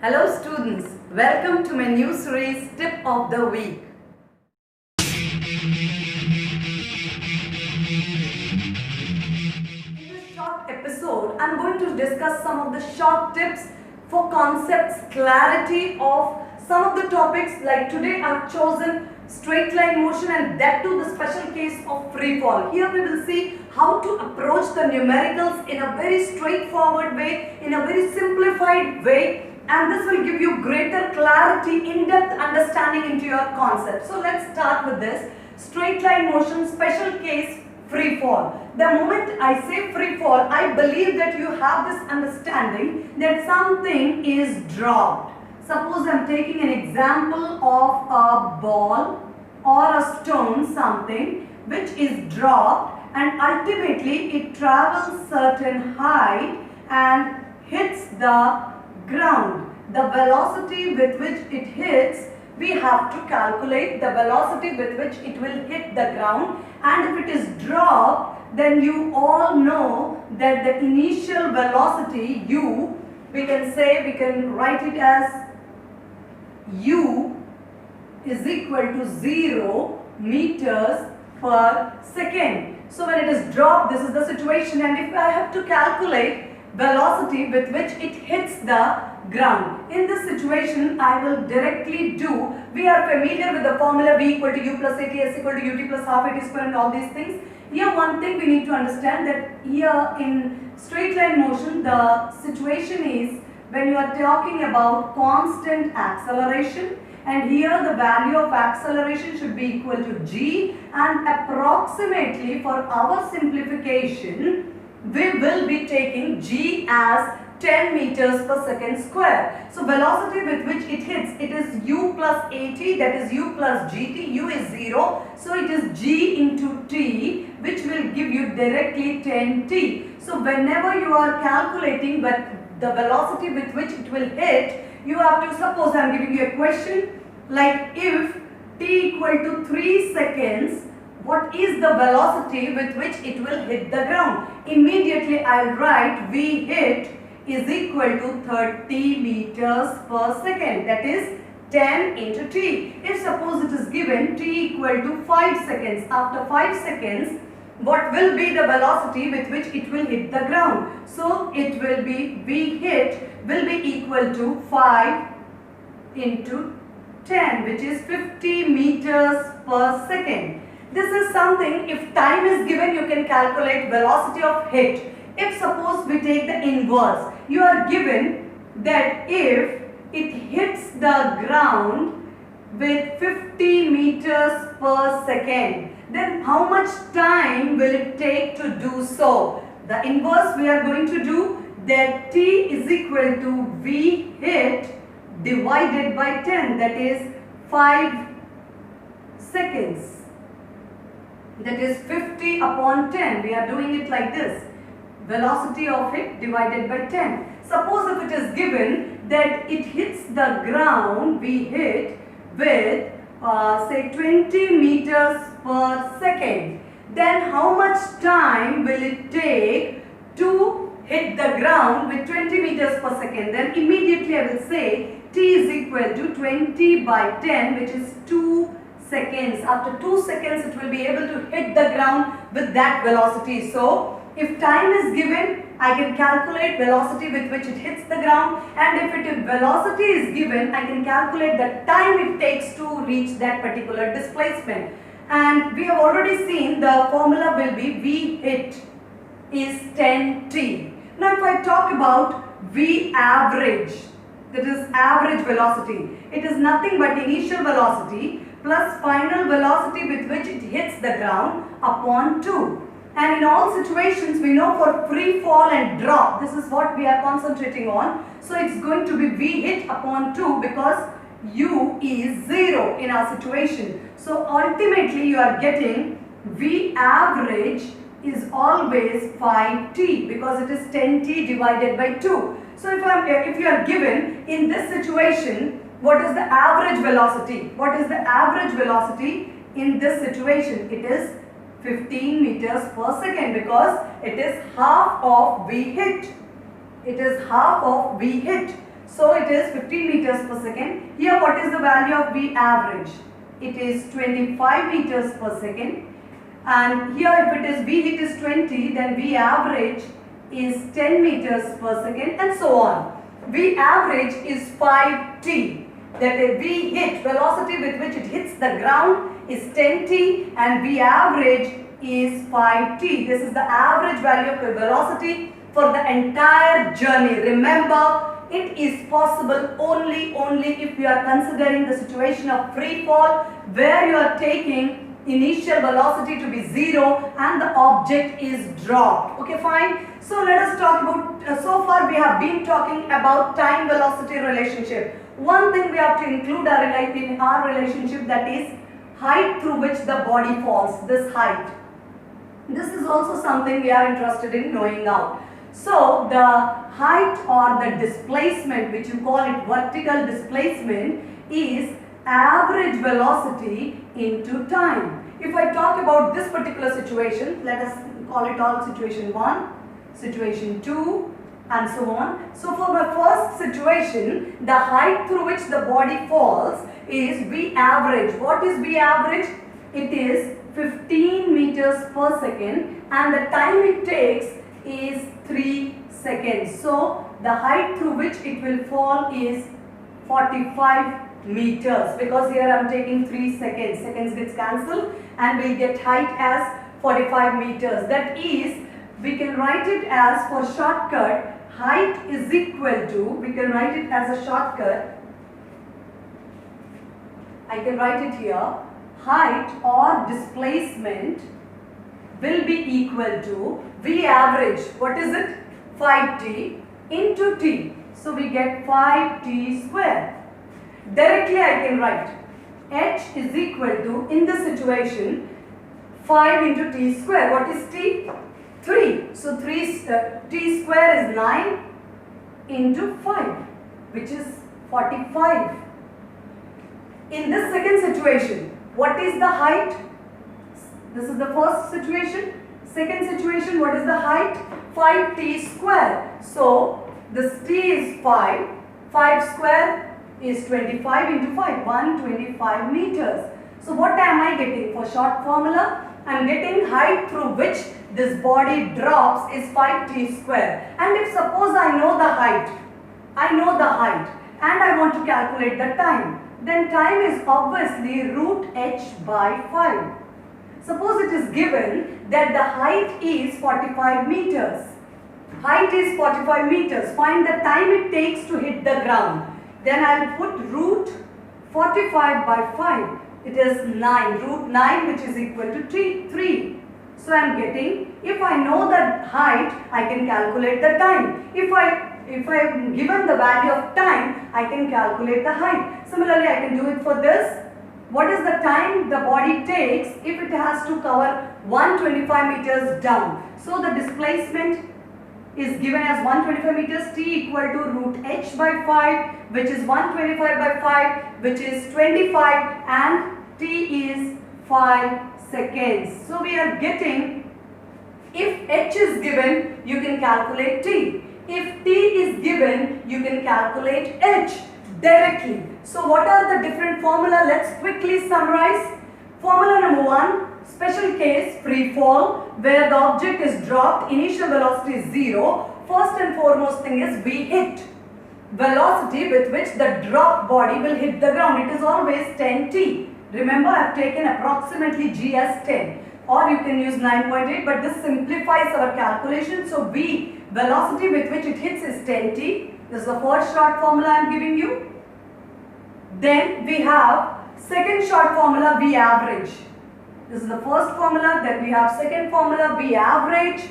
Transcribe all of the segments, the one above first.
Hello students, welcome to my new series Tip of the Week. In this short episode, I am going to discuss some of the short tips for concepts, clarity of some of the topics. Like today I have chosen straight line motion and that too the special case of free fall. Here we will see how to approach the numericals in a very straightforward way, in a very simplified way. And this will give you greater clarity, in-depth understanding into your concept. So let's start with this. Straight line motion, special case, free fall. The moment I say free fall, I believe that you have this understanding that something is dropped. Suppose I am taking an example of a ball or a stone, something which is dropped and ultimately it travels certain height and hits the ground. The velocity with which it hits, we have to calculate the velocity with which it will hit the ground, and if it is dropped, then you all know that the initial velocity u, we can write it as u is equal to 0 meters per second. So when it is dropped, this is the situation, and if I have to calculate velocity with which it hits the ground. In this situation, I will directly do, we are familiar with the formula v equal to u plus at s equal to ut plus half at square and all these things. Here one thing we need to understand that here in straight line motion, the situation is when you are talking about constant acceleration, and here the value of acceleration should be equal to g, and approximately for our simplification, we will be taking g as 10 meters per second square. So velocity with which it hits, it is u plus at, that is u plus gt, u is 0. So it is g into t, which will give you directly 10t. So whenever you are calculating but the velocity with which it will hit, you have to, suppose I am giving you a question like if t equal to 3 seconds, what is the velocity with which it will hit the ground? Immediately I will write v hit is equal to 30 meters per second, that is 10 into t. If suppose it is given t equal to 5 seconds, after 5 seconds, what will be the velocity with which it will hit the ground? So it will be v hit will be equal to 5 into 10, which is 50 meters per second. This is something, if time is given, you can calculate velocity of hit. If suppose we take the inverse, you are given that if it hits the ground with 50 meters per second, then how much time will it take to do so? The inverse we are going to do that t is equal to v hit divided by 10, that is 5 seconds. That is 50 upon 10. We are doing it like this. Velocity of hit divided by 10. Suppose if it is given that it hits the ground, we hit with say 20 meters per second. Then how much time will it take to hit the ground with 20 meters per second? Then immediately I will say t is equal to 20 by 10, which is 2 seconds. After 2 seconds, it will be able to hit the ground with that velocity. So, if time is given, I can calculate velocity with which it hits the ground, and if velocity is given, I can calculate the time it takes to reach that particular displacement. And we have already seen the formula will be v hit is 10t. Now, if I talk about v average, that is average velocity, it is nothing but initial velocity plus final velocity with which it hits the ground upon 2. And in all situations, we know for free fall and drop, this is what we are concentrating on. So it's going to be v hit upon 2 because u is 0 in our situation. So ultimately you are getting v average is always 5t because it is 10t divided by 2. So if you are given in this situation, what is the average velocity? What is the average velocity in this situation? It is 15 meters per second because it is half of v hit. It is half of v hit. So it is 15 meters per second. Here what is the value of V average? It is 25 meters per second. And here if it is V hit is 20, then V average is 10 meters per second and so on. V average is 5t. That is V hit, velocity with which it hits the ground is 10t and V average is 5t. This is the average value of the velocity for the entire journey. Remember, it is possible only if you are considering the situation of free fall where you are taking initial velocity to be 0 and the object is dropped. Okay, fine. So let us talk about, so far we have been talking about time velocity relationship. One thing we have to include in our relationship, that is height through which the body falls, this height. This is also something we are interested in knowing out. So the height or the displacement, which you call it vertical displacement, is average velocity into time. If I talk about this particular situation, let us call it all situation 1, situation 2 and so on. So for my first situation, the height through which the body falls is V average. What is V average? It is 15 meters per second and the time it takes is 3 seconds. So the height through which it will fall is 45 meters, because here I am taking 3 seconds. Seconds gets cancelled and we get height as 45 meters. That is, we can write it as, for shortcut, height is equal to, we can write it as a shortcut, I can write it here, height or displacement will be equal to V average. What is it? 5t into t. So we get 5t square. Directly I can write h is equal to, in this situation, 5 into t square. What is t? 3. So t square is 9 into 5, which is 45. In this second situation, what is the height? This is the first situation. Second situation, what is the height? 5t square. So this t is 5. 5 square is 25 into 5. 125 meters. So what am I getting? For short formula, I am getting height through which this body drops is 5t square. And if suppose I know the height and I want to calculate the time, then time is obviously root h by 5. Suppose it is given that the height is 45 meters. Height is 45 meters. Find the time it takes to hit the ground. Then I will put root 45 by 5. It is 9. Root 9, which is equal to 3. So I am getting, if I know the height, I can calculate the time. If I am given the value of time, I can calculate the height. Similarly, I can do it for this. What is the time the body takes if it has to cover 125 meters down? So the displacement is given as 125 meters, t equal to root h by 5, which is 125 by 5, which is 25, and t is 5 seconds. So we are getting, if h is given, you can calculate t. If t is given, you can calculate h directly. So what are the different formula? Let's quickly summarize. Formula number 1, special case free fall, where the object is dropped, initial velocity is 0. First and foremost thing is V hit, velocity with which the dropped body will hit the ground. It is always 10t. Remember, I have taken approximately g as 10, or you can use 9.8, but this simplifies our calculation. So V, velocity with which it hits, is 10t. This is the first short formula I am giving you. Then we have second short formula, V average. This is the first formula. Then we have second formula, V average.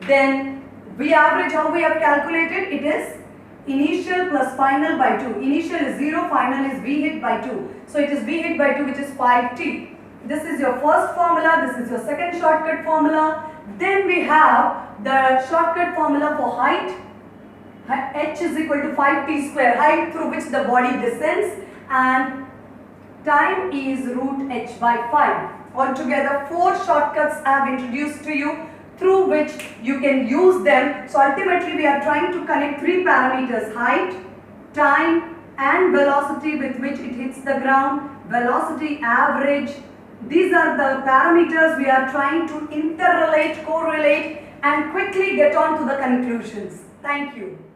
Then V average, how we have calculated? It is initial plus final by 2. Initial is 0, final is V hit by 2. So it is V hit by 2, which is 5t. This is your first formula. This is your second shortcut formula. Then we have the shortcut formula for height. H is equal to 5t square, height through which the body descends, and time is root h by 5. Altogether 4 shortcuts I have introduced to you through which you can use them. So ultimately we are trying to connect 3 parameters: height, time and velocity with which it hits the ground, velocity average. These are the parameters we are trying to interrelate, correlate and quickly get on to the conclusions. Thank you.